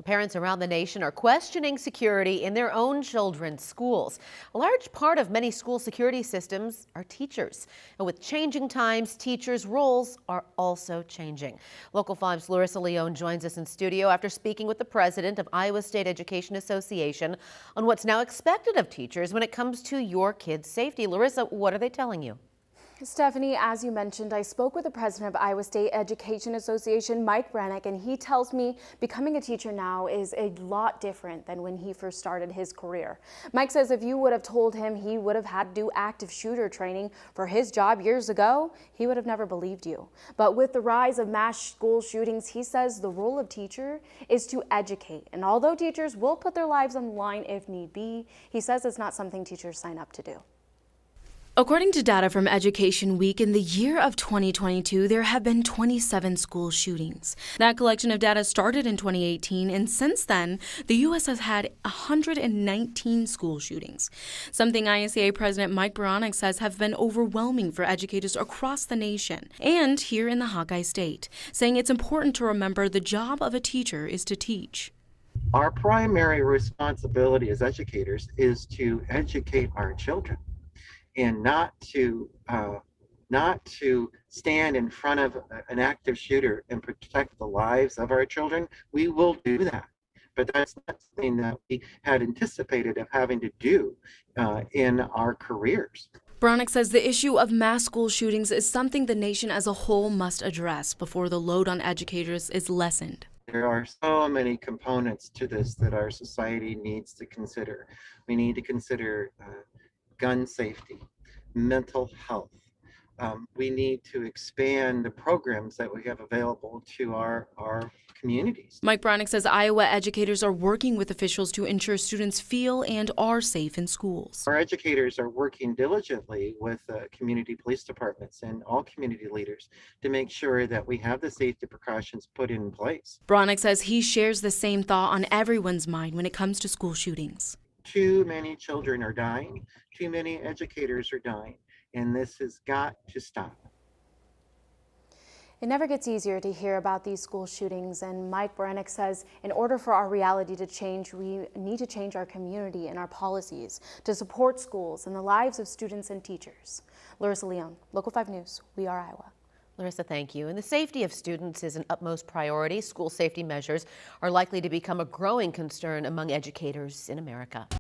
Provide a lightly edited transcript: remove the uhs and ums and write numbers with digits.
Parents around the nation are questioning security in their own children's schools. A large part of many school security systems are teachers. And with changing times, teachers' roles are also changing. Local 5's Larissa Leone joins us in studio after speaking with the president of Iowa State Education Association on what's now expected of teachers when it comes to your kids' safety. Larissa, what are they telling you? Stephanie, as you mentioned, I spoke with the president of Iowa State Education Association, Mike Beranek, and he tells me becoming a teacher now is a lot different than when he first started his career. Mike says if you would have told him he would have had to do active shooter training for his job years ago, he would have never believed you. But with the rise of mass school shootings, he says the role of teacher is to educate. And although teachers will put their lives on the line if need be, he says it's not something teachers sign up to do. According to data from Education Week, in the year of 2022, there have been 27 school shootings. That collection of data started in 2018, and since then, the U.S. has had 119 school shootings, something ISEA President Mike Beranek says have been overwhelming for educators across the nation and here in the Hawkeye State, saying it's important to remember the job of a teacher is to teach. Our primary responsibility as educators is to educate our children, and not to stand in front of an active shooter and protect the lives of our children. We will do that, but that's not something that we had anticipated of having to do in our careers. Beranek says the issue of mass school shootings is something the nation as a whole must address before the load on educators is lessened. There are so many components to this that our society needs to consider. We need to consider gun safety, mental health. We need to expand the programs that we have available to our communities. Mike Beranek says Iowa educators are working with officials to ensure students feel and are safe in schools. Our educators are working diligently with community police departments and all community leaders to make sure that we have the safety precautions put in place. Beranek says he shares the same thought on everyone's mind when it comes to school shootings. Too many children are dying, too many educators are dying, and this has got to stop. It never gets easier to hear about these school shootings, and Mike Beranek says in order for our reality to change, we need to change our community and our policies to support schools and the lives of students and teachers. Larissa Leone, Local 5 News, We Are Iowa. Larissa, thank you. And the safety of students is an utmost priority. School safety measures are likely to become a growing concern among educators in America.